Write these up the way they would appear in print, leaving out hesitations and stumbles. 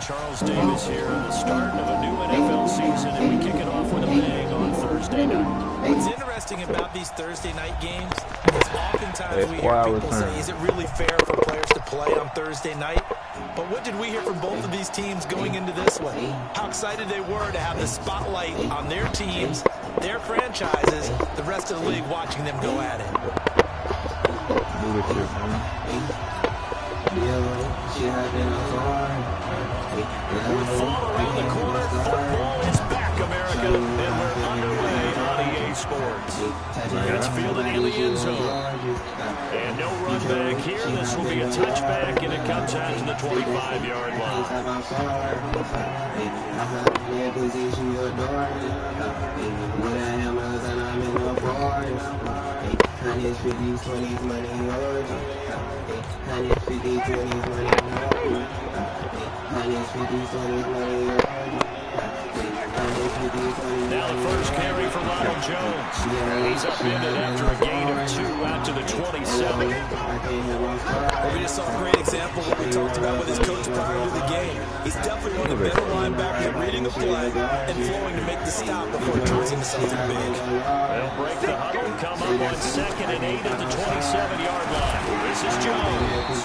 Charles Davis here in the start of a new NFL season, and we kick it off with a bang on Thursday night. What's interesting about these Thursday night games is oftentimes we hear people say, is it really fair for players to play on Thursday night? But what did we hear from both of these teams going into this one? How excited they were to have the spotlight on their teams, their franchises, the rest of the league watching them go at it. With fall around the corner, football is back, America, and we're underway on EA Sports. It's fielded in the end zone. And no run back here. This will be a touchback, and it comes out to the 25-yard line. Now the first carry for Ronald Jones. He's upended after a gain of 2 out to the 27. Well, we just saw a great example of what we talked about with his coach prior to the game. He's definitely one of the better linebackers at reading the play and flowing to make the stop before it turns into something big. They'll break the huddle and come up on 2nd and 8 at the 27-yard line. This is Jones.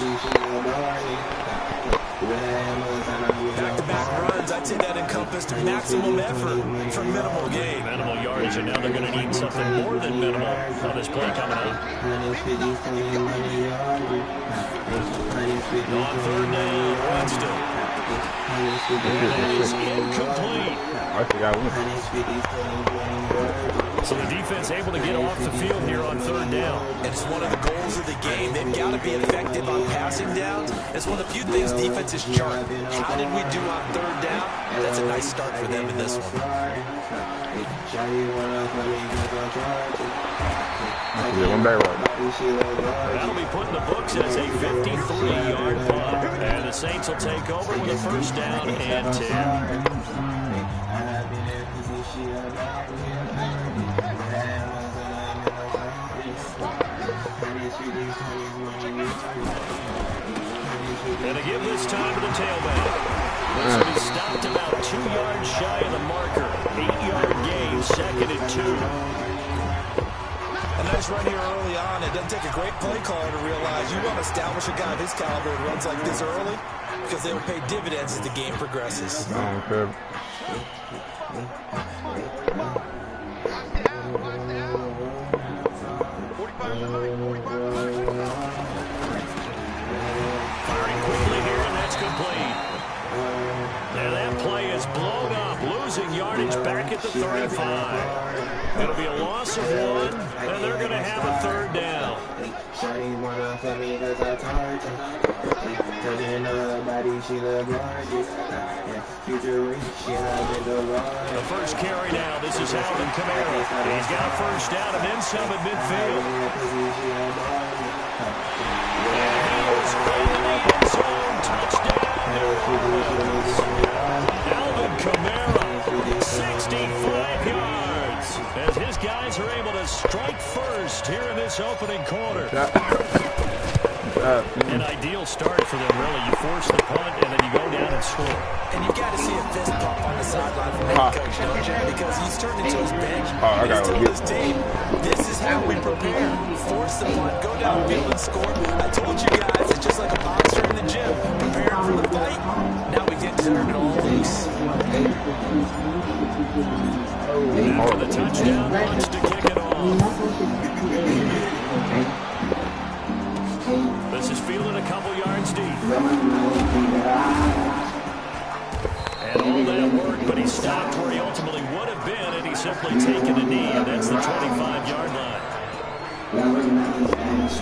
Back-to-back runs, I'd say that encompassed maximum effort for minimal gain. Minimal yardage, and now they're going to need something more than minimal on this play coming up. On 3rd down, Winston. That is incomplete. So the defense able to get off the field here on 3rd down. And it's one of the goals of the game. They've got to be effective on passing downs. It's one of the few things defenses chart. How did we do on 3rd down? That's a nice start for them in this one. That'll be put in the books as a 53-yard punt. And the Saints will take over with a 1st down and 10. And to give this time to the tailback. This will be stopped about 2 yards shy of the marker. 8-yard gain, 2nd and 2. A nice run here early on. It doesn't take a great play caller to realize you want to establish a guy of his caliber who runs like this early because they will pay dividends as the game progresses. Firing quickly here, and that's complete. And that play is blown up, losing yardage back at the 35. It'll be a loss of 1, and they're going to have a 3rd down. The first carry now, this is Alvin Kamara. He's got a 1st down and then some at midfield. And he is in the end zone. Touchdown. Alvin Kamara, 65 yards. As his guys are able to strike first here in this opening quarter. An ideal start for them, really. You force the punt, and then you go down and score. And you've got to see a fist pump on the sideline from the head coach, don't you? Because he's turned into his bench. He's told his team, this is how we prepare. Force the punt, go downfield and score. I told you guys, it's just like a boxer in the gym, preparing for the fight. Now we get to turn it all loose. For the touchdown, wants to kick it off. This is fielded a couple yards deep. And all that work, but he stopped where he ultimately would have been, and he's simply taken a knee, and that's the 25-yard line.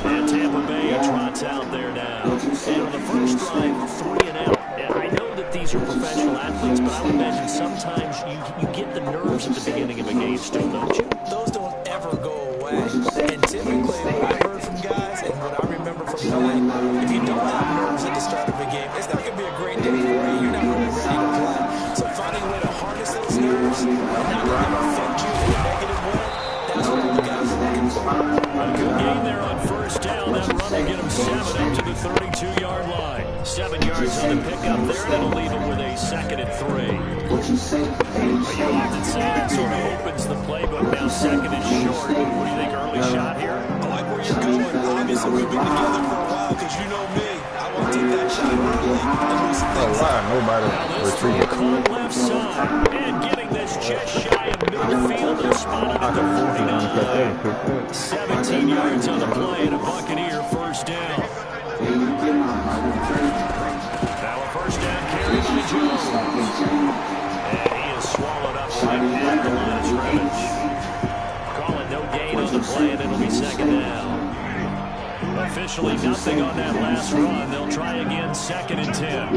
And Tampa Bay trots out there now. And on the first drive, 3 and out. And I know that these are professional athletes, but I would imagine sometimes you get the nerves at the beginning of a game still, don't you? Those don't ever go away. And typically, what I've heard from guys and what I remember from playing, if you don't have nerves at the start of a game, it's not going to be a great day for you. You're not really ready to play. So finding a way to harness those nerves and not let them affect you in a negative way, that's what all the guys are looking for. A good gain there on first down. That run will get him 7 up to the 32-yard line. 7 yards on the pickup there, and it'll leave him with a 2nd and 3. You often say that sort of opens the playbook. Now 2nd and short. What do you think, early shot here? I like where you're going. Obviously, we've been together for a while because you know me. I want to take that shot early and loosen things up. Nobody retreated. Called left side, and getting this just shy of midfield. They're spotted at the 49. 17 yards on the play and a Buccaneer first down. Now a first down carry by Jones. And he is swallowed up right at the line of scrimmage. Call it no gain on the play, and it'll be 2nd down. Officially nothing on that last run. They'll try again, 2nd and 10.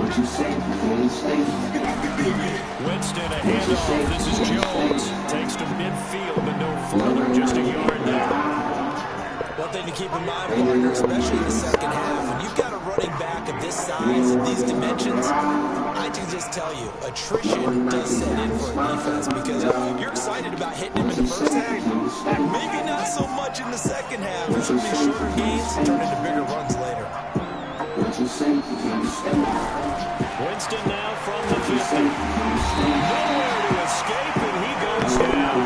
Winston, a handoff. This is Jones. Takes to midfield, but no further. Just a yard there. One thing to keep in mind, partner, especially in the second half, when you've got a running back of this size and these dimensions, I can just tell you, attrition does set in for a defense because you're excited about hitting him in the first half. Maybe not so much in the second half. And some of these shorter gains turn into bigger runs later. Winston now from the 50. Nowhere to escape, and he goes down.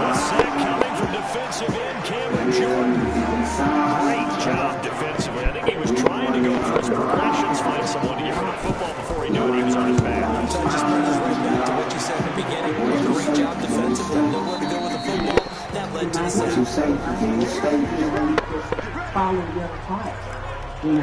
A sack coming from defensive end Cameron Jordan. Great job defensively. I think he was trying to go for his progressions, find someone to give him the football before he knew it. He was on his back. So it just brings us right back to what you said in the beginning. Great job defensively. Nowhere to go with the football. That led to the sack.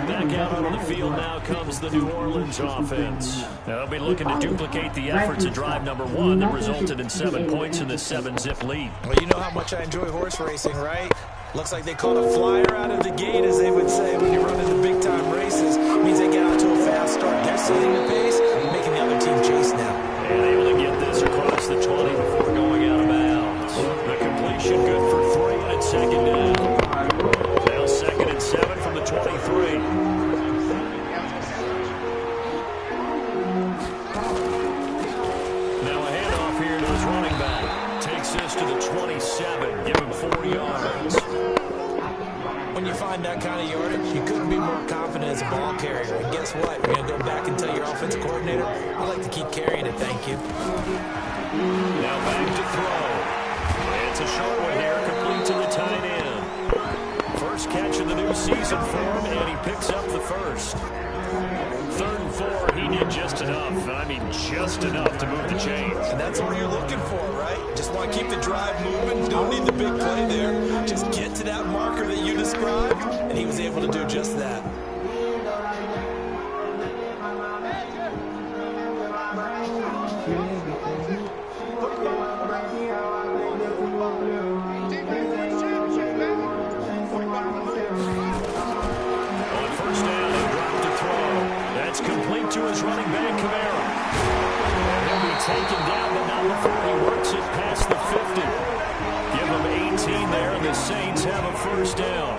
Back out onto the field now comes the New Orleans offense. Now they'll be looking to duplicate the efforts of drive number 1 that resulted in 7 points in this 7-zip lead. Well, you know how much I enjoy horse racing, right? Looks like they caught a flyer out of the gate, as they would say when you run into big-time races. It means they get out to a fast start. They're setting the pace and making the other team chase now. And able to get this across the 20 before going out of bounds. The completion good for 3, and it's 2nd down. Now 2nd and 7 from the 23. Now a handoff here to his running back. Takes this to the 27. Give him 4 yards. When you find that kind of yardage, you couldn't be more confident as a ball carrier. And guess what? You're going to go back and tell your offensive coordinator, I like to keep carrying it, thank you. Now back to throw. It's a short one here, complete to the tight end. First catch of the new season for him, and he picks up the first. 3rd and 4, he did just enough, and I mean just enough to move the chains. And that's all you're looking for, right? Just want to keep the drive moving. Don't need the big play there. Just get to that marker that you described, and he was able to do just that. Complete to his running back, Kamara. And he'll be taken down, but not before he works it past the 50. Give him 18 there, and the Saints have a first down.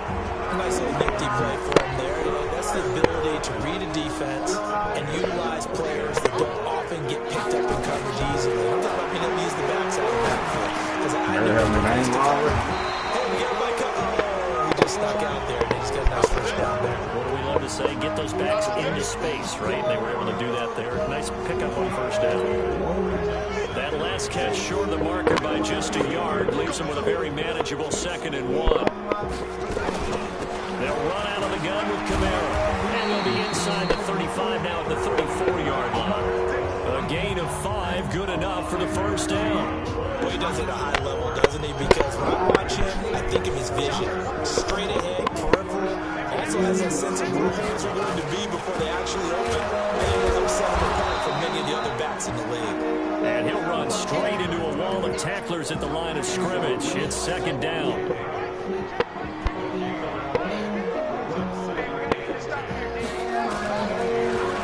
Nice little nifty play for him there. You know, that's the ability to read a defense and utilize players that don't often get picked up in coverage easily. I'm talking about being able to use the backs out of the backfield. Because I know he got a bike up. Oh, he just stuck out there, and he's got a nice first down there. What do we love to say? Get those backs into space, right? And they were able to do that there. Nice pickup on first down. That last catch short of the marker by just a yard leaves him with a very manageable 2nd and 1. They'll run out of the gun with Kamara. And they'll be inside the 35 now at the 34-yard line. A gain of 5, good enough for the first down. Well, he does it at a high level, doesn't he? Because when I watch him, I think of his vision. Straight ahead, peripheral. Also has that sense of where hands are going to be before they actually open. And it ends up setting him apart from many of the other backs in the league. And he'll run straight into a wall of tacklers at the line of scrimmage. It's 2nd down.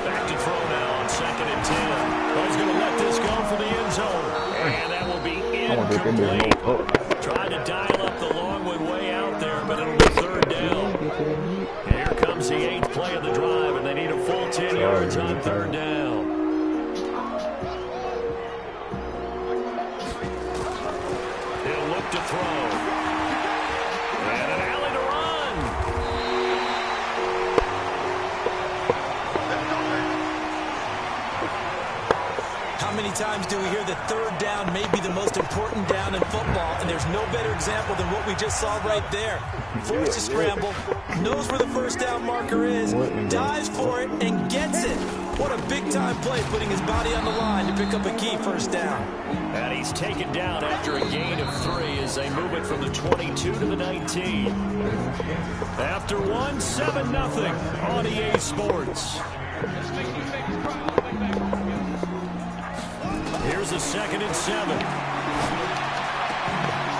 Back to throw now on 2nd and 10. He's going to let this go for the end zone. And that will be incomplete. Trying to dial up the long one way out there, but it'll be 3rd down. Here comes the 8th play of the drive, and they need a full 10 yards on 3rd down. He'll look to throw. And an alley to How many times do we hear that third down may be the most important down in football, and there's no better example than what we just saw right there. Forced to scramble, knows where the first down marker is, dives for it, and gets it. What a big-time play, putting his body on the line to pick up a key first down. And he's taken down after a gain of 3 as they move it from the 22 to the 19. After 1, 7-0 on EA Sports. Here's a 2nd and 7.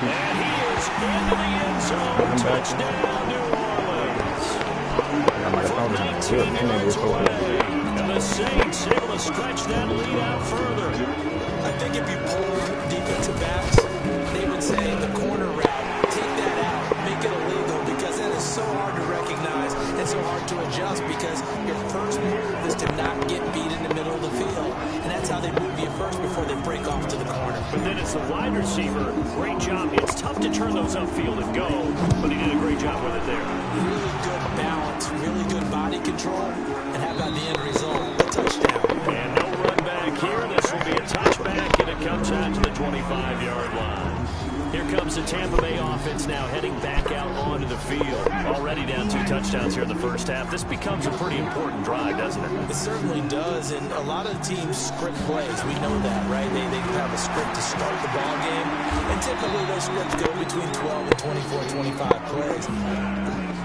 And he is into the end zone. Touchdown, New Orleans. From 19 yards away. And the Saints able to stretch that lead out further. I think if you pulled defensive backs, they would say the corner route, take that out, make it illegal, because that is so hard to recognize and so hard to adjust, because your first move is to not get beat in the middle of the field. And that's how they move you first before they break off to the corner. But then it's the wide receiver. Great job. It's tough to turn those upfield and go, but he did a great job with it there. Really good balance, really good body control, and how about the end result? A touchdown. And no run back here. This will be a touchback, and it comes out to the 25-yard line. Here comes the Tampa Bay offense now heading back out onto the field. Already down 2 touchdowns here in the first half. This becomes a pretty important drive, doesn't it? It certainly does, and a lot of the teams script plays. We know that, right? They have a script to start the ball game, and typically those scripts go between 12 and 24, 25 plays.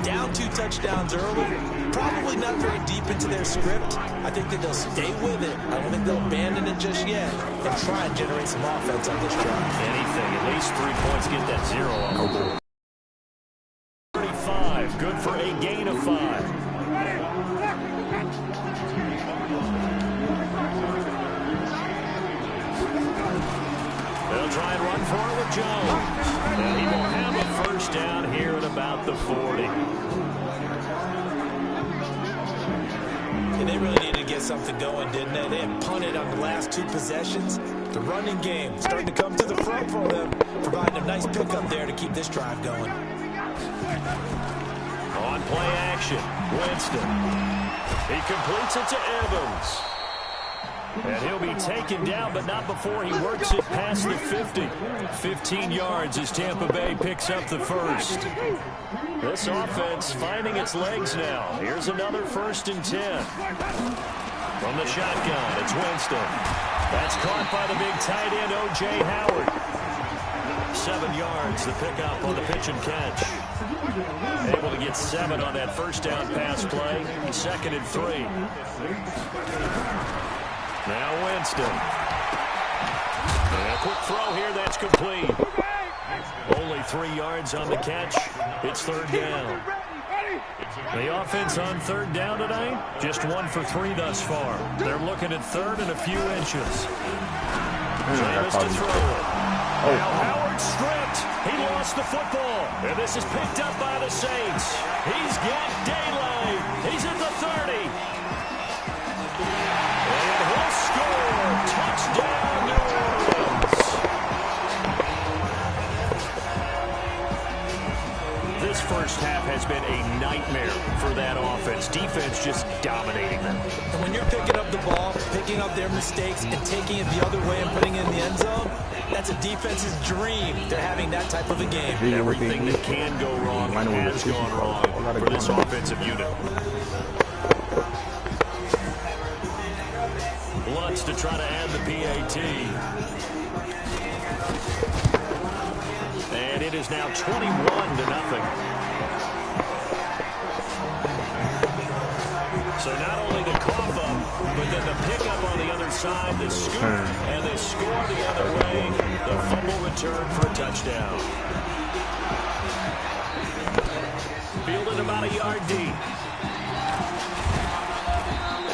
Down 2 touchdowns early, probably not very deep into their script. I think that they'll stay with it. I don't think they'll abandon it just yet and try and generate some offense on this drive. Anything, at least 3 points, get that 0 off. 35, good for a gain of 5. They'll try and run for it with Jones. And he will have a first down here at about the 40. And they really needed to get something going, didn't they? They had punted on the last 2 possessions. The running game starting to come to the front for them, providing a nice pickup there to keep this drive going. On play action, Winston. He completes it to Evans. And he'll be taken down, but not before he works it past the 50. 15 yards as Tampa Bay picks up the first. This offense finding its legs now. Here's another 1st and 10. From the shotgun, it's Winston. That's caught by the big tight end, O.J. Howard. 7 yards, the pickup on the pitch and catch. Able to get 7 on that first down pass play. 2nd and 3. Now Winston. And a quick throw here, that's complete. Only 3 yards on the catch. It's 3rd down. The offense on 3rd down tonight, just 1 for 3 thus far. They're looking at 3rd and a few inches. James to throw it. Now Howard stripped. He lost the football. And this is picked up by the Saints. He's got daylight. He's at the 30. And he'll score. Touchdown, New Orleans. This first half has been a nightmare for that offense. Defense just dominating them. And when you're picking up the ball, picking up their mistakes, and taking it the other way and putting it in the end zone, that's a defense's dream. They're having that type of a game. Everything that can go wrong has gone wrong for this offensive unit. Lutz to try to add the PAT. And it is now 21-0. So not only the cough up, but then the pickup on the other side, the scoop, and they score the other way. The fumble return for a touchdown. Fielded about a yard deep.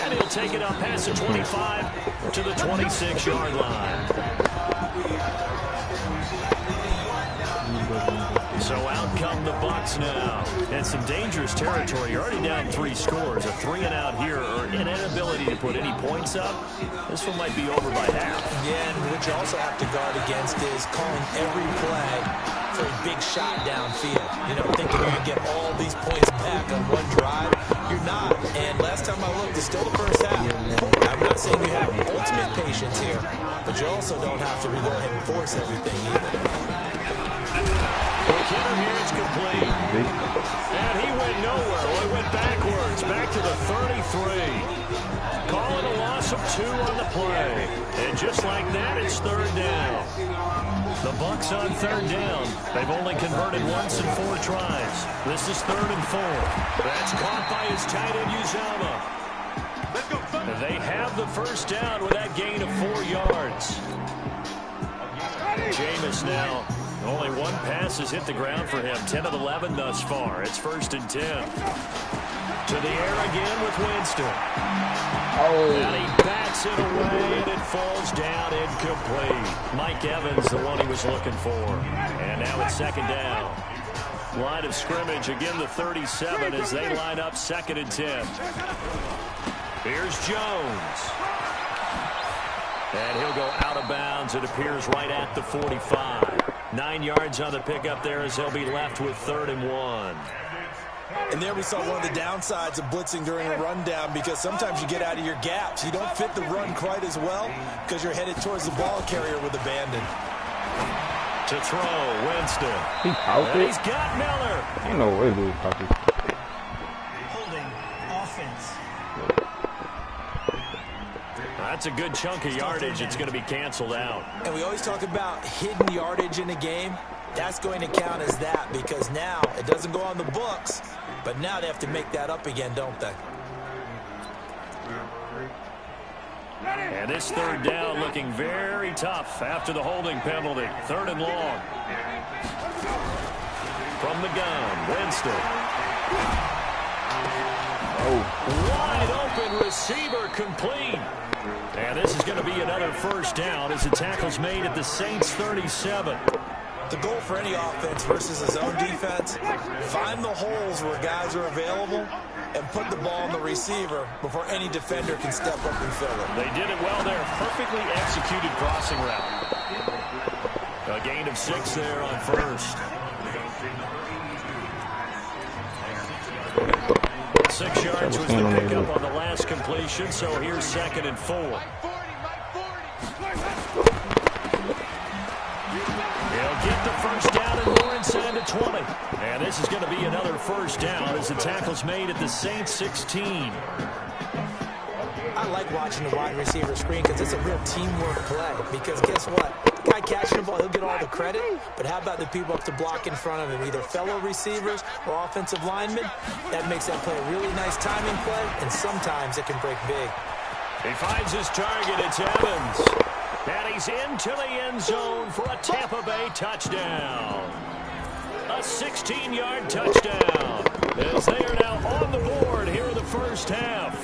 And he'll take it up past the 25 to the 26-yard line. So out come the Bucs now. And some dangerous territory. You're already down 3 scores. A 3-and-out here, or an inability to put any points up. This one might be over by half. Yeah, and what you also have to guard against is calling every play for a big shot downfield. You know, thinking you're going to get all these points back on one drive. You're not. And last time I looked, it's still the first half. I'm not saying you have ultimate patience here, but you also don't have to go ahead and force everything either. Quick hitter here, it's complete. And he went nowhere. Well, he went backwards, back to the 33. Calling a loss of 2 on the play. And just like that, it's third down. The Bucs on third down. They've only converted once in 4 tries. This is 3rd and 4. That's caught by his tight end, Uzama. They have the first down with that gain of 4 yards. Jameis now. Only 1 pass has hit the ground for him. 10 of 11 thus far. It's 1st and 10. To the air again with Winston. And he bats it away, and it falls down incomplete. Mike Evans, the one he was looking for. And now it's 2nd down. Line of scrimmage, again the 37 as they line up 2nd and 10. Here's Jones. And he'll go out of bounds. It appears right at the 45. 9 yards on the pickup there as they'll be left with 3rd and 1. And there we saw one of the downsides of blitzing during a rundown, because sometimes you get out of your gaps. You don't fit the run quite as well because you're headed towards the ball carrier with abandon. To throw, Winston. He's got Miller. Ain't no way, dude. Holding offense. That's a good chunk of yardage. It's going to be canceled out. And we always talk about hidden yardage in a game. That's going to count as that, because now it doesn't go on the books, but now they have to make that up again, don't they? And this 3rd down looking very tough after the holding penalty. 3rd and long. From the gun, Winston. Wide open receiver, complete. And this is going to be another 1st down as the tackle's made at the Saints 37. The goal for any offense versus his own defense, find the holes where guys are available and put the ball on the receiver before any defender can step up and fill it. They did it well there. Perfectly executed crossing route. A gain of 6 there on 1st. 6 yards was the pickup on the last completion, so here's 2nd and 4. He'll get the first down and more inside the 20. And this is going to be another 1st down as the tackle's made at the Saints 16. I like watching the wide receiver screen because it's a real teamwork play. Because guess what? The guy catching the ball, he'll get all the credit. But how about the people up to block in front of him? Either fellow receivers or offensive linemen. That makes that play a really nice timing play. And sometimes it can break big. He finds his target. It's Evans. And he's into the end zone for a Tampa Bay touchdown. A 16-yard touchdown. As they are now on the board here in the 1st half.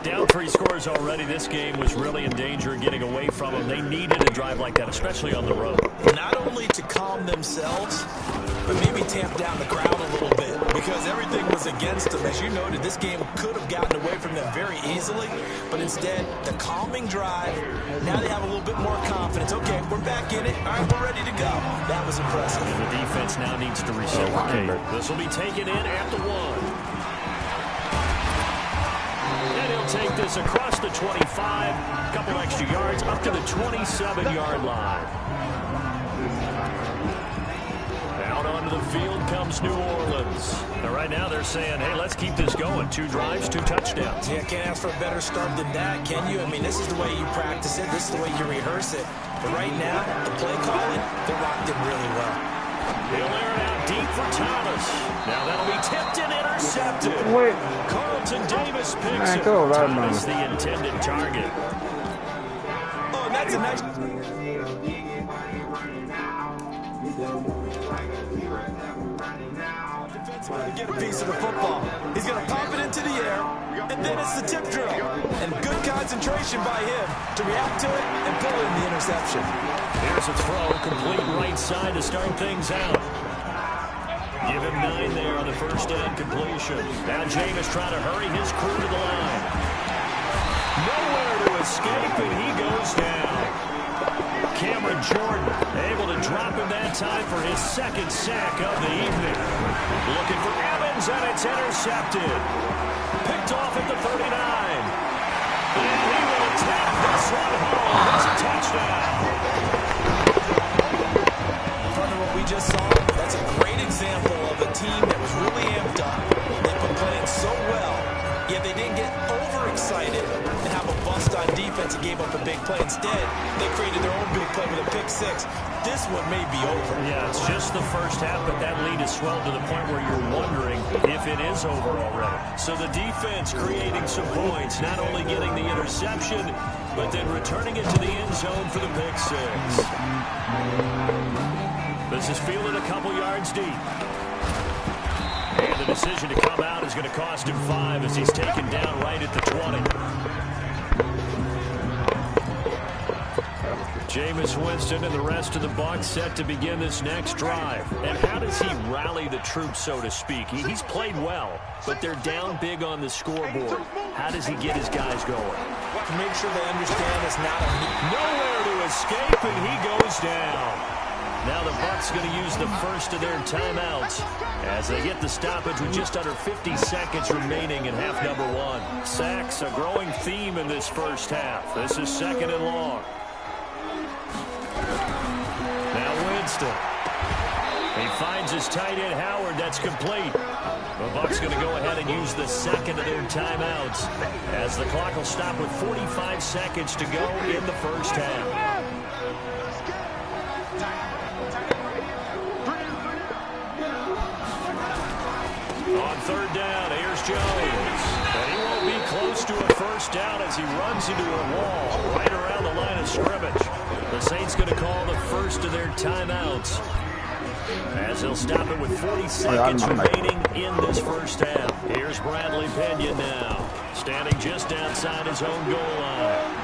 Down 3 scores already. This game was really in danger of getting away from them. They needed a drive like that, especially on the road. Not only to calm themselves, but maybe tamp down the crowd a little bit, because everything was against them. As you noted, this game could have gotten away from them very easily, but instead, the calming drive, now they have a little bit more confidence. Okay, we're back in it. All right, we're ready to go. That was impressive. And the defense now needs to reciprocate. This will be taken in at the 1. Take this across the 25, a couple extra yards, up to the 27-yard line. Out onto the field comes New Orleans. Now, right now they're saying, hey, let's keep this going. 2 drives, 2 touchdowns. Yeah, can't ask for a better start than that, can you? I mean, this is the way you practice it. This is the way you rehearse it. But right now, the play calling, they're locked in really well. He'll air it out deep for Thomas. Now that'll be tipped and intercepted. Wait. Carlton Davis picks it. Right, Thomas, the intended target. Oh, and that's a nice... to get a piece of the football. He's going to pop it into the air, and then it's the tip drill. And good concentration by him to react to it and pull in the interception. Here's a throw, complete right side to start things out. Give him 9 there on the first down completion. Now Jameis trying to hurry his crew to the line. Nowhere to escape, and he goes down. Cameron Jordan able to drop him that time for his 2nd sack of the evening. Looking for Evans, and it's intercepted. Picked off at the 39. And he will tap this one home. It's a touchdown. gave up a big play. Instead, they created their own big play with a pick six. This one may be over. Yeah, it's just the first half, but that lead has swelled to the point where you're wondering if it is over already. So the defense creating some points, not only getting the interception, but then returning it to the end zone for the pick six. This is fielded a couple yards deep. And the decision to come out is going to cost him 5 as he's taken down right at the 20. Jameis Winston and the rest of the Bucs set to begin this next drive. And how does he rally the troops, so to speak? He's played well, but they're down big on the scoreboard. How does he get his guys going? To make sure they understand it's not a nowhere to escape, and he goes down. Now the Bucs going to use the first of their timeouts as they get the stoppage with just under 50 seconds remaining in half number 1. Sacks, a growing theme in this first half. This is 2nd and long. Now Winston. He finds his tight end Howard. That's complete. The Bucs going to go ahead and use the second of their timeouts as the clock will stop with 45 seconds to go in the first half. On 3rd down, here's Jones. And he won't be close to a first down as he runs into a wall right around the line of scrimmage. The Saints going to call the first of their timeouts as they'll stop it with 40 seconds remaining in this first half. Here's Bradley Pena now, standing just outside his own goal line.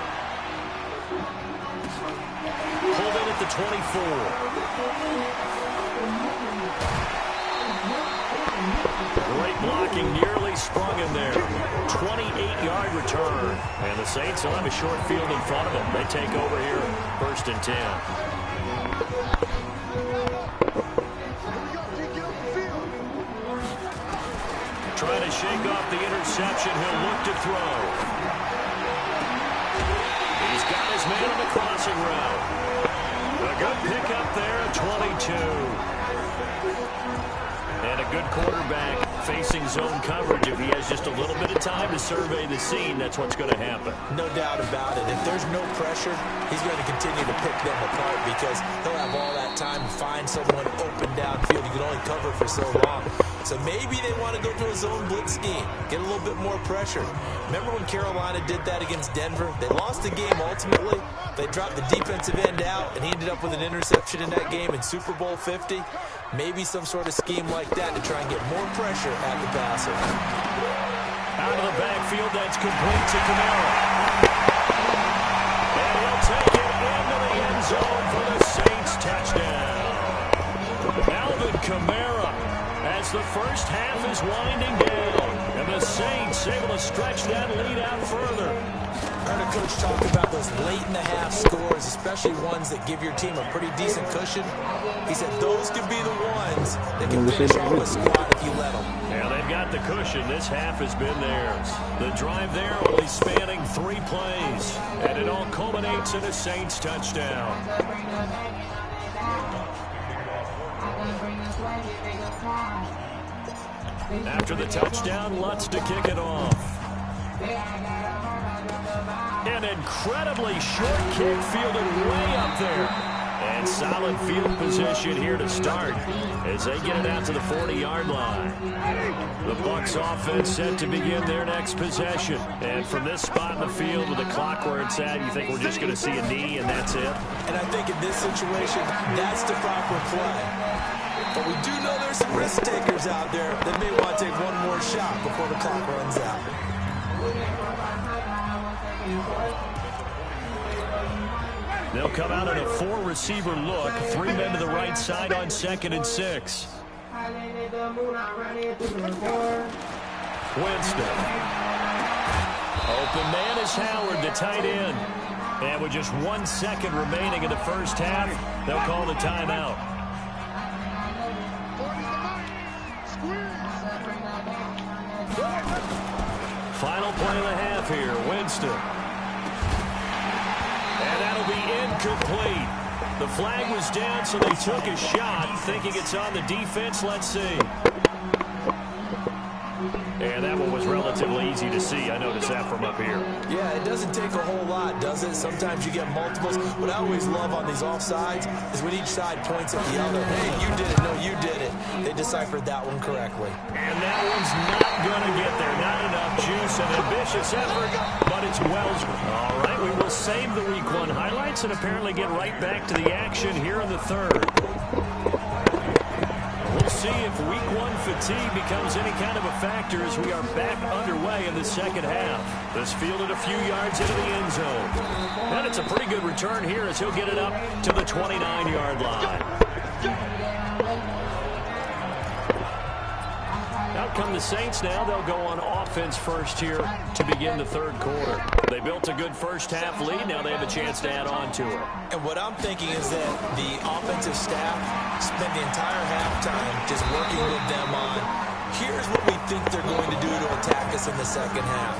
Pulled in at the 24. Great blocking, nearly sprung him there. 28-yard return. And the Saints will have a short field in front of them. They take over here, 1st and 10. Trying to shake off the interception. He'll look to throw. He's got his man on the crossing route. A good pickup there at 22. And a good quarterback facing zone coverage. If he has just a little bit of time to survey the scene, that's what's going to happen. No doubt about it. If there's no pressure, he's going to continue to pick them apart because he'll have all that time to find someone open downfield. You can only cover for so long. So maybe they want to go to a zone blitz scheme, get a little bit more pressure. Remember when Carolina did that against Denver? They lost the game ultimately. They dropped the defensive end out, and he ended up with an interception in that game in Super Bowl 50. Maybe some sort of scheme like that to try and get more pressure at the passer. Out of the backfield, that's complete to Kamara. And he'll take it into the end zone for the Saints touchdown. Alvin Kamara as the first half is winding down. And the Saints able to stretch that lead out further. I heard a coach talk about those late-in-the-half scores, especially ones that give your team a pretty decent cushion. He said those could be the ones that can finish off a squad if you let them. Yeah, they've got the cushion. This half has been theirs. The drive there only spanning 3 plays. And it all culminates in a Saints touchdown. After the touchdown, Lutz to kick it off. An incredibly short kick fielded way up there. And solid field position here to start as they get it out to the 40-yard line. The Bucs offense set to begin their next possession. And from this spot in the field with the clock where it's at, you think we're just going to see a knee and that's it? And I think in this situation, that's the proper play. But we do know there's some risk takers out there that may want to take one more shot before the clock runs out. They'll come out in a 4-receiver look. 3 men to the right side on 2nd and 6. Winston. Open man is Howard, the tight end. And with just 1 second remaining in the first half, they'll call the timeout. Final play of the half here, Winston. And that'll be incomplete. The flag was down, so they took a shot, thinking it's on the defense. Let's see. And that one was relatively easy to see. I notice that from up here. Yeah, it doesn't take a whole lot, does it? Sometimes you get multiples. What I always love on these offsides is when each side points at the other. Hey, you did it. No, you did it. They deciphered that one correctly. And that one's not going to get there. Not enough juice. An ambitious effort, but it's Wells. All right, we will save the Week 1 highlights and apparently get right back to the action here in the third. We'll see if Week 1 fatigue becomes any kind of a factor as we are back underway in the second half. This fielded a few yards into the end zone. And it's a pretty good return here as he'll get it up to the 29-yard line. Out come the Saints now. They'll go on offense first here to begin the third quarter. They built a good first half lead. Now they have a chance to add on to it. And what I'm thinking is that the offensive staff spent the entire halftime just working with them on, here's what we think they're going to do to attack us in the second half.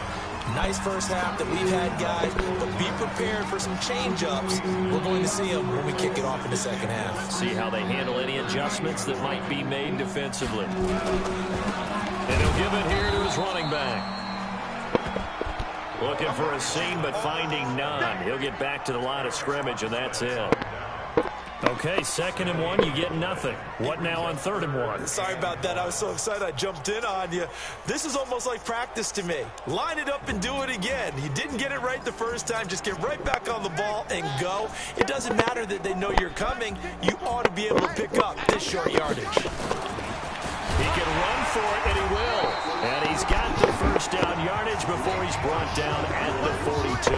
Nice first half that we've had, guys, but be prepared for some change-ups. We're going to see them when we kick it off in the second half. See how they handle any adjustments that might be made defensively. And he'll give it here to his running back. Looking for a seam, but finding none. He'll get back to the line of scrimmage, and that's it. Okay, 2nd and 1, you get nothing. What now on 3rd and 1? Sorry about that. I was so excited I jumped in on you. This is almost like practice to me. Line it up and do it again. You didn't get it right the first time. Just get right back on the ball and go. It doesn't matter that they know you're coming. You ought to be able to pick up this short yardage. He can run for it, and he will. And he's got the first down yardage before he's brought down at the 42.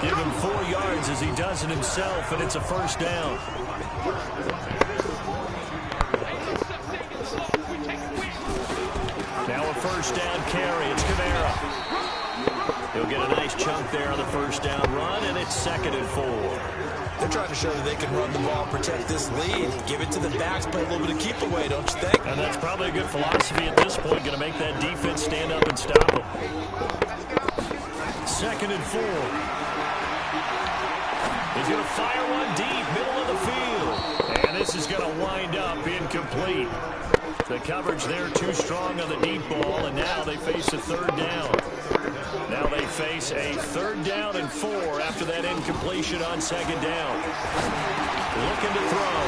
Give him 4 yards as he does it himself, and it's a first down. Now a first down carry. It's Kamara. He'll get a nice chunk there on the first down run, and it's 2nd and 4. They're trying to show that they can run the ball, protect this lead, give it to the backs, play a little bit of keep away, don't you think? And that's probably a good philosophy at this point, going to make that defense stand up and stop them. 2nd and 4. He's going to fire one deep, middle of the field. And this is going to wind up incomplete. The coverage there too strong on the deep ball, and now they face a 3rd down. Now they face a 3rd down and 4 after that incompletion on 2nd down. Looking to throw.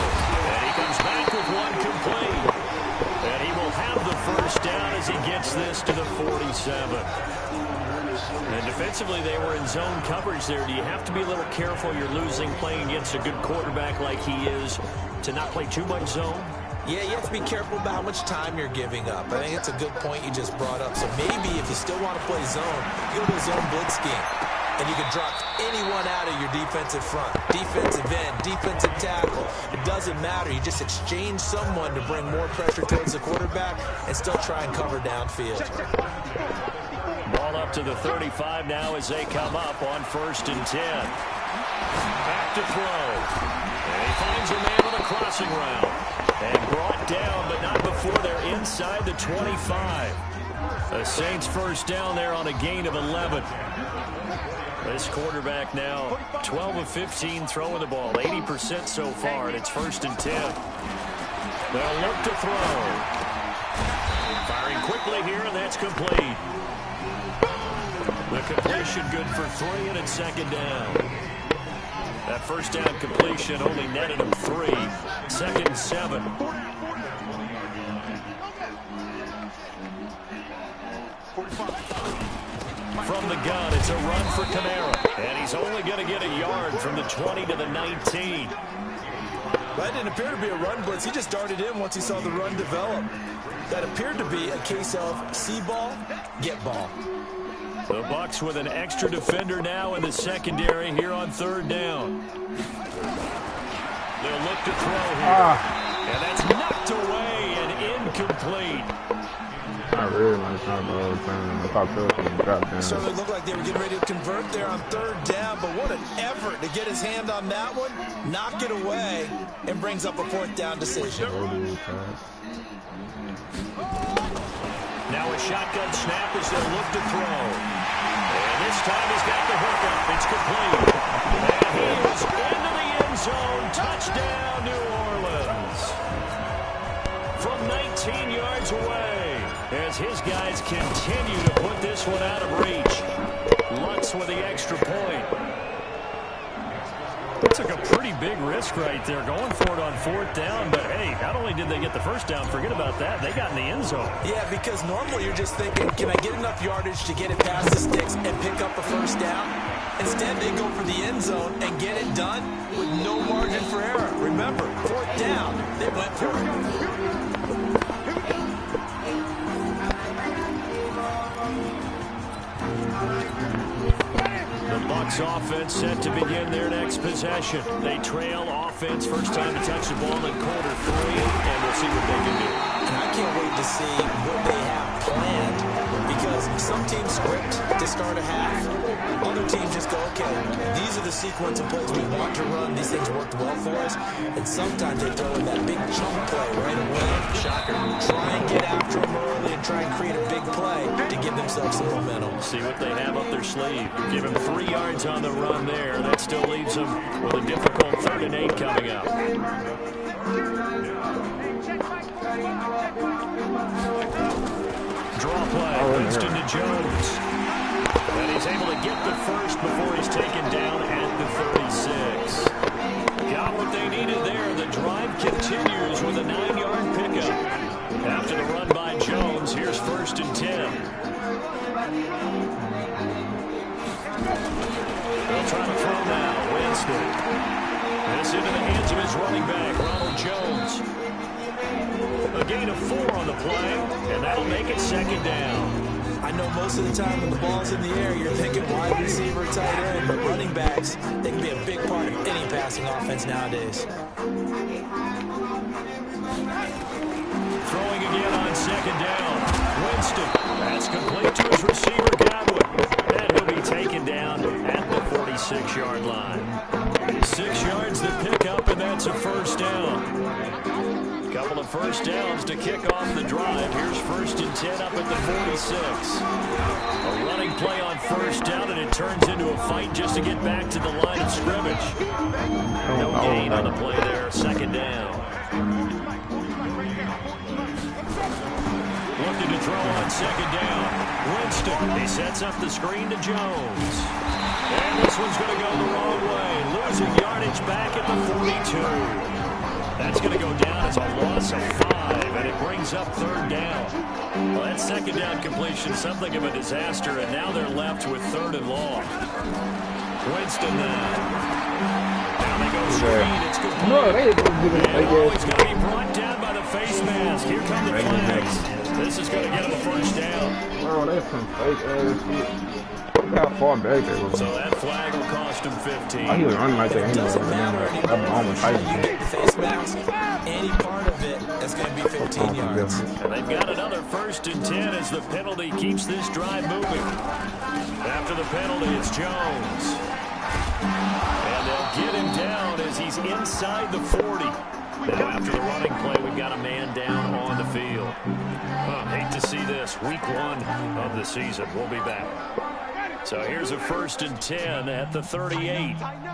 And he comes back with one complete. And he will have the first down as he gets this to the 47. And defensively, they were in zone coverage there. Do you have to be a little careful? You're losing playing against a good quarterback like he is to not play too much zone? Yeah, you have to be careful about how much time you're giving up. I think it's a good point you just brought up. So maybe if you still want to play zone, you go to a zone blitz scheme. And you can drop anyone out of your defensive front. Defensive end, defensive tackle. It doesn't matter. You just exchange someone to bring more pressure towards the quarterback and still try and cover downfield. Ball up to the 35 now as they come up on 1st and 10. Back to throw. And he finds a man on a crossing route. And brought down, but not before they're inside the 25. The Saints first down there on a gain of 11. This quarterback now 12 of 15 throwing the ball, 80% so far, and it's 1st and 10. They'll look to throw. Firing quickly here, and that's complete. The completion good for 3, and it's 2nd down. That first down completion only netted him 3. 2nd and 7. From the gun, it's a run for Kamara. And he's only going to get a yard from the 20 to the 19. That didn't appear to be a run blitz. He just darted in once he saw the run develop. That appeared to be a case of see ball, get ball. The Bucs with an extra defender now in the secondary here on 3rd down. They'll look to throw here. And that's knocked away and incomplete. I really like that the whole time. I thought that was going to drop down. It certainly looked like they were getting ready to convert there on 3rd down, but what an effort to get his hand on that one, knock it away, and brings up a 4th down decision. Now a shotgun snap as they'll look to throw. And this time he's got the hookup. It's complete. And he is into the end zone. Touchdown, New Orleans. From 19 yards away as his guys continue to put this one out of reach. Lutz with the extra point. That took a pretty big risk right there, going for it on 4th down. But, hey, not only did they get the first down, forget about that, they got in the end zone. Yeah, because normally you're just thinking, can I get enough yardage to get it past the sticks and pick up a first down? Instead, they go for the end zone and get it done with no margin for error. Remember, 4th down, they went for it. The Bucs offense set to begin their next possession. They trail offense, first time to touch the ball in quarter 3, and we'll see what they can do. And I can't wait to see what they have planned, because some teams script to start a half. Other teams just go, okay, these are the sequence of plays we want to run. These things worked well for us. And sometimes they throw in that big chunk play right away. Shocker. Try and get after them early and try and create a big play to give themselves some momentum. See what they have up their sleeve. Give them 3 yards on the run there. That still leaves them with a difficult 3rd and 8 coming up. Draw play. Winston to Jones. And he's able to get the first before he's taken down at the 36. Got what they needed there. The drive continues with a 9-yard pickup. After the run by Jones, here's 1st and 10. They'll try to throw now. Winston. This into the hands of his running back, Ronald Jones. A gain of 4 on the play, and that'll make it 2nd down. I know most of the time when the ball's in the air, you're thinking wide receiver, tight end, but running backs, they can be a big part of any passing offense nowadays. Throwing again on 2nd down. Winston. That's complete to his receiver, Godwin. And he'll be taken down at the 46-yard line. 6 yards to pick up, and that's a 1st down. Couple of first downs to kick off the drive. Here's 1st and 10 up at the 46. A running play on 1st down, and it turns into a fight just to get back to the line of scrimmage. No gain on the play there. 2nd down. Looking to throw on 2nd down. Winston. He sets up the screen to Jones. And this one's going to go the wrong way. Losing yardage back at the 42. That's going to go down as a loss of 5, and it brings up 3rd down. Well, that 2nd down completion, something of a disaster, and now they're left with 3rd and long. Winston now. Now they go screen. It's complete. And he's going to be brought down by the face mask. Here come the flags. This is going to get him a 1st down. Oh, that's some fake ass shit. How far back there was. So that flag will cost him 15. Oh, he was running like that anyway. Doesn't matter anymore. I'm almost fighting. The face mask, any part of it, that's going to be 15 yards. And they've got another 1st and 10 as the penalty keeps this drive moving. After the penalty, it's Jones. And they'll get him down as he's inside the 40. Now after the running play, we've got a man down on the field. Hate to see this. Week 1 of the season. We'll be back. So here's a 1st and 10 at the 38. Tighten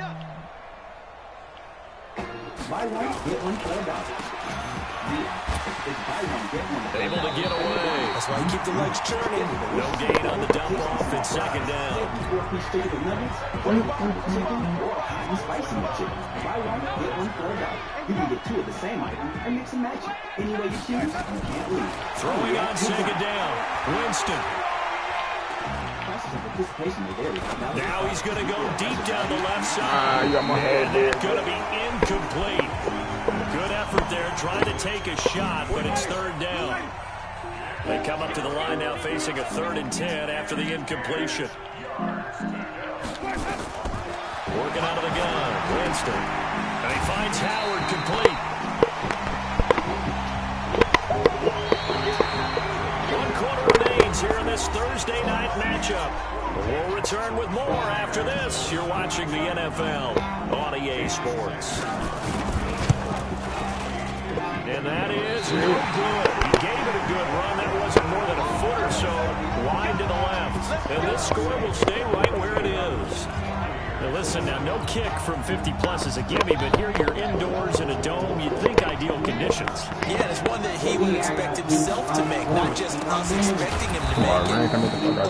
up. Buy one, get one for $1. Able to get away. That's why you keep the legs churning. No gain on the dump off at 2nd down. Buy one, get one for $1. You can get 2 of the same item and mix and match it. Any way you choose, you can't lose. Throwing on 2nd down. Winston. Now he's going to go deep down the left side. You got my head there. It's going to be incomplete. Good effort there, trying to take a shot, but it's 3rd down. They come up to the line now facing a 3rd and 10 after the incompletion. Working out of the gun, Winston. And he finds Howard complete. 1 quarter remains here in this Thursday night matchup. We'll return with more after this. You're watching the NFL on EA Sports. And that is no good. He gave it a good run. That wasn't more than a foot or so wide to the left. And this score will stay right where it is. listen, now no kick from 50-plus is a gimme, but here you're indoors in a dome. You'd think ideal conditions. Yeah, and it's one that he would expect himself to make, not just us expecting him to make it.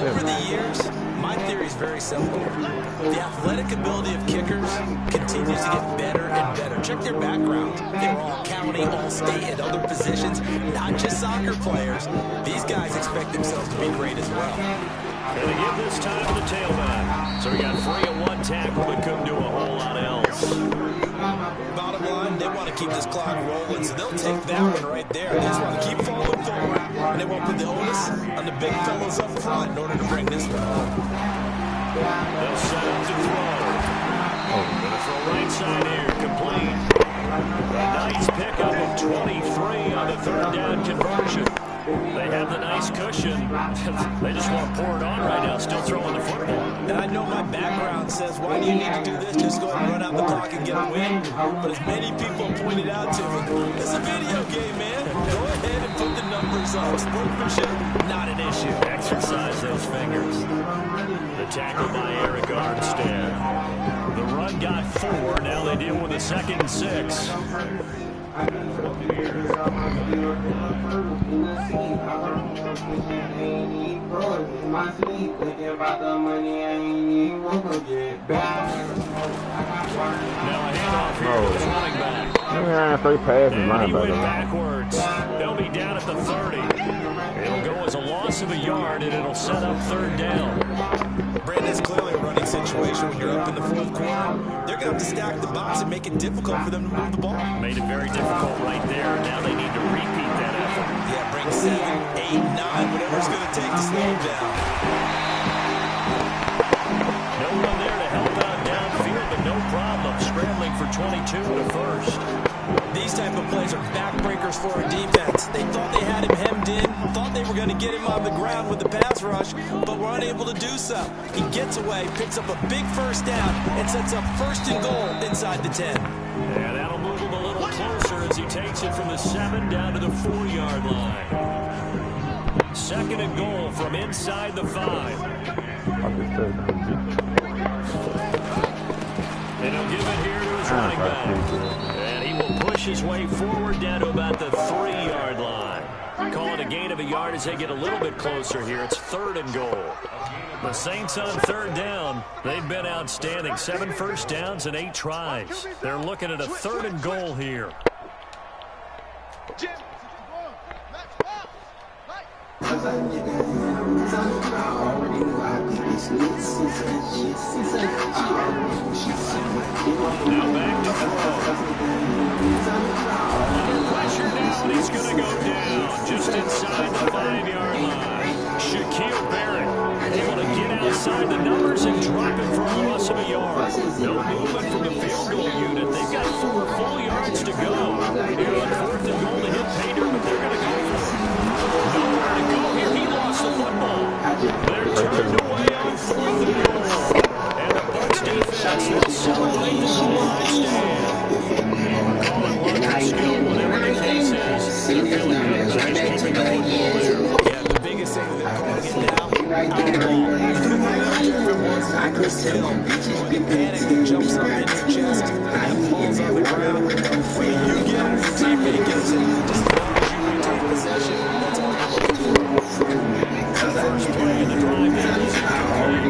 Over the years, my theory is very simple. The athletic ability of kickers continues to get better and better. Check their background. They were all county, all state, and other positions, not just soccer players. These guys expect themselves to be great as well. And they give this time to the tailback. So we got 3 and 1 tackle, but couldn't do a whole lot else. Bottom line, they want to keep this clock rolling, so they'll take that one right there. They just want to keep falling forward, and they won't put the onus on the big fellas up front in order to bring this one home. They'll set up to throw. Gonna throw right side here, complete. A nice pickup of 23 on the 3rd down conversion. They have the nice cushion. They just want to pour it on right now, still throwing the football. And I know my background says, why do you need to do this? Just go ahead and run out the clock and get a win. But as many people pointed out to me, it's a video game, man. Go ahead and put the numbers up. Sportsmanship, not an issue. Exercise those fingers. The tackle by Eric Armstead. The run got 4. Now they deal with a 2nd and 6. Now a handoff here to the running back. And he went backwards. They'll be down at the 30. It'll go as a loss of a yard, and it'll set up 3rd down. Brandon, it's clearly a running situation when you're up in the 4th quarter. They're going to have to stack the box and make it difficult for them to move the ball. Made it very difficult right there. Now they need to repeat that effort. Yeah, bring 7, 8, 9, whatever it's going to take to slow them down. No one there to help out downfield, but no problem. Scrambling for 22 to first. These type of plays are backbreakers for our defense. They thought they had him hemmed in, thought they were going to get him on the ground with the pass rush, but were unable to do so. He gets away, picks up a big 1st down, and sets up 1st and goal inside the 10. Yeah, that'll move him a little closer as he takes it from the 7 down to the 4-yard line. 2nd and goal from inside the 5. And he'll give it here to his running back. And he will push his way forward down to about the 3-yard line. Call it a gain of a yard as they get a little bit closer here. It's 3rd and goal. The Saints on 3rd down. They've been outstanding. 7 first downs and 8 tries. They're looking at a 3rd and goal here. Now back to throw. Under pressure now, and he's going to go down just inside the 5-yard line. Shaquille Barrett able to get outside the numbers and drop it for a loss of a yard. No movement from the field goal unit. They've got 4 full yards to go. Here on 4th and goal to hit Pater, but they're going to go for it. Nowhere to go here. He lost the football. They're turned away on 4th and goal. And the Bucs defense will celebrate the goal-line stand. Call it luck and skill, whatever the case is. They're feeling good. Just keeping the football there. Yeah, the biggest thing that they're calling it now, out the ball. Skill. You panic, it jumps up in your chest, and that falls on the ground. When you get it, your teammate gets it. Just as long as you maintain possession, that's all you're looking for. The first play in the drive there is incomplete.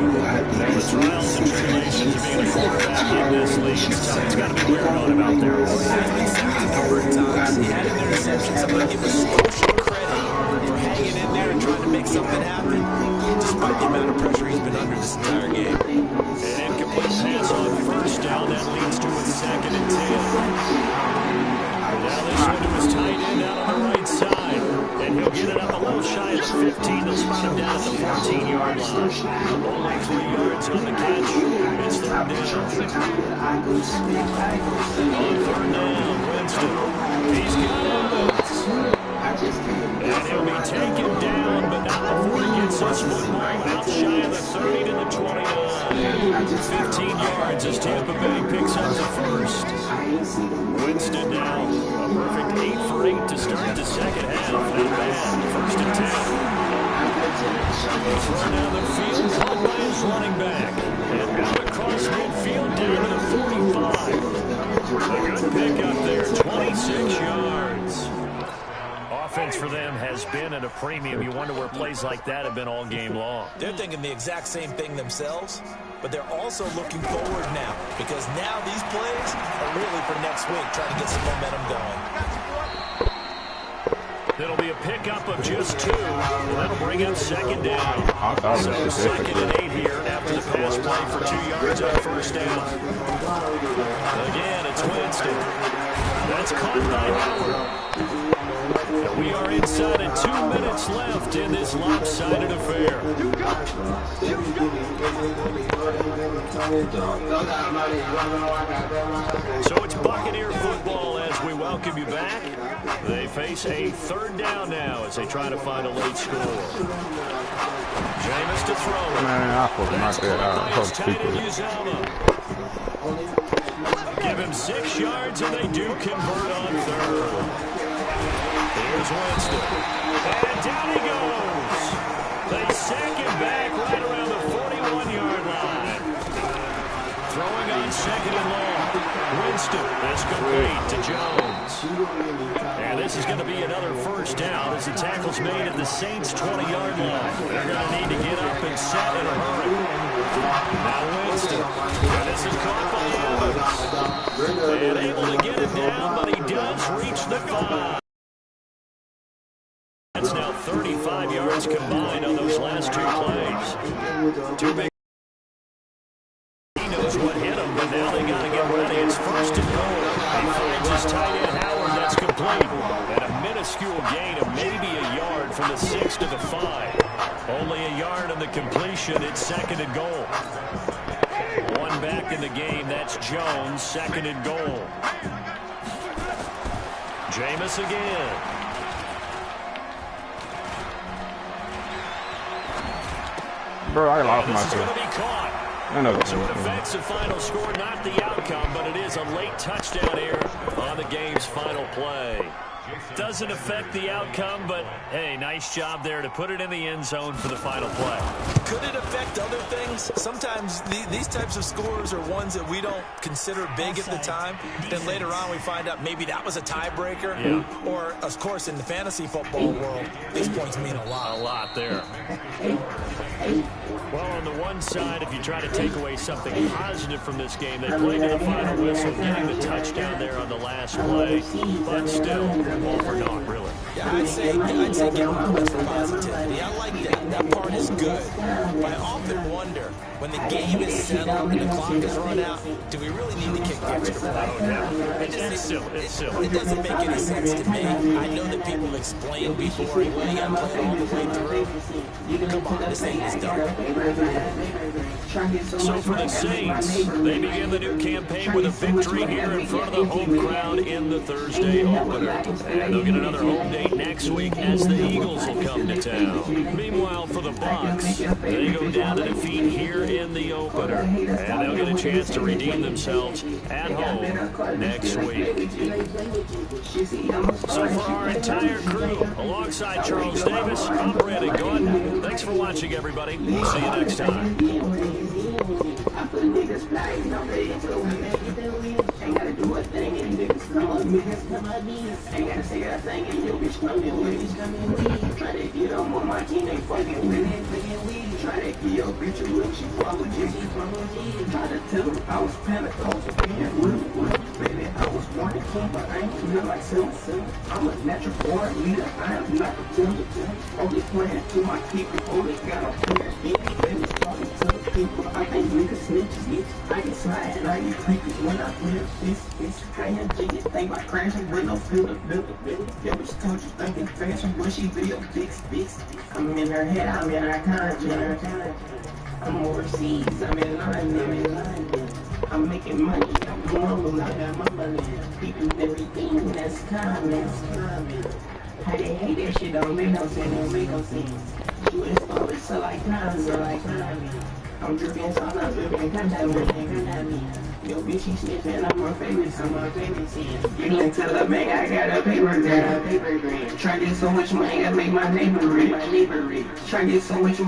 Now the trials and tribulations of being a quarterback in this league, it's got to be wearing on him out there. He's been sacked a number of times. He had an interception, so I'm going to give him social credit for hanging in there and trying to make something happen, despite the amount of pressure he's been under this entire game. An incomplete pass on 1st down, that leads to a 2nd and 10. Now this one to his tight end out on the right side, and he'll get it up a little shy of the 15. They'll spot him down at the 14-yard line. Only 3 yards on the catch. It's 3rd down. On 3rd down, Winston. He's got it. And he'll be taken down, but not before he gets his football out shy of the 30 to the 29. 15 yards as Tampa Bay picks up the 1st. Winston now a perfect 8 for 8 to start the 2nd half. Not bad. 1st and 10. Throw down the field, caught by his running back. And out across midfield defense for them has been at a premium. You wonder where plays like that have been all game long. They're thinking the exact same thing themselves, but they're also looking forward now, because now these plays are really for next week, trying to get some momentum going. It'll be a pickup of just 2. That'll bring up second down. So 2nd and 8 here after the pass play for 2 yards on first down. Again, it's Winston. That's caught by Howard. And we are inside of 2 minutes left in this lopsided affair. So it's Buccaneer football as we welcome you back. They face a 3rd down now as they try to find a late score. Jameis to throw. Man, I fucking not that. I hope people. Give him 6 yards and they do convert on 3rd. Here's Winston. And down he goes. They sack him back right around the 41-yard line. Throwing on 2nd and long. Winston is complete to Jones. And this is going to be another first down as the tackle's made at the Saints' 20-yard line. They're going to need to get up and set in a hurry. Now Winston. And this is caught by Evans. And able to get him down, but he does reach the 5. That's now 35 yards combined on those last 2 plays. 2 big. He knows what hit him, but now they got to get ready. It's 1st and goal. He finds his tight end Howard. That's complete. And a minuscule gain of maybe a yard from the 6 to the 5. Only a yard on the completion. It's 2nd and goal. 1 back in the game. That's Jones. 2nd and goal. Jameis again. Bro, I lost This is going myself. to be caught. So it affects the final score, not the outcome, but it is a late touchdown here on the game's final play. Doesn't affect the outcome, but, hey, nice job there to put it in the end zone for the final play. Could it affect other things? Sometimes these types of scores are ones that we don't consider big at the time. Then later on we find out maybe that was a tiebreaker. Yeah. Or, of course, in the fantasy football world, these points mean a lot. A lot there. Well, on the one side, if you try to take away something positive from this game, they played to the final whistle, getting the touchdown there on the last play. But still, all for naught, really. Yeah, I'd say give them the best for positivity. I like that. That part is good. But I often wonder, when the game is settled and the clock is run out, do we really need to kick the extra point? It's silly. It doesn't make any sense to me. I know that people have explained before, you got to play all the way through. Come on, this thing is done. So for the Saints, they begin the new campaign with a victory here in front of the home crowd in the Thursday opener. And they'll get another home date next week as the Eagles will come to town. Meanwhile, for the Bucs, they go down to defeat here in the opener. And they'll get a chance to redeem themselves at home next week. So for our entire crew, alongside Charles Davis, I'm Brandon Gordon. Thanks for watching, everybody. We'll see you next time. Ain't gotta do a thing and niggas come up, niggas come up, ain't gotta say a thing and your bitch coming with me. Try to get on my team, they fucking winning. Try to get your bitch a look, she follow you. Try to tell her I was Pentecostal, being real. Baby, I was born to king, but I ain't feel like self. I'm a natural born leader, I am not a timber. Only playing to my people, only got a player. Baby, talking to the people, I think niggas snitches. I can slide and I get creepy when I flip this. I am jigging, think about crashing with no filter. Yeah, but she told you thinking fashion, but she real big. I'm in her head, I'm in her conscience. I'm overseas, I'm in London. I'm making money, I'm global, I got my money. People, everything that's common. How they hate that shit don't make no sense. You install it, so like crime. I'm dripping, so I'm dripping, contaminating. Yo, bitch, she sniffing, I'm her favorite scene. You can tell her, man, I got a paper green. Try to get so much money, I make my neighbor rich. Try to get so much money.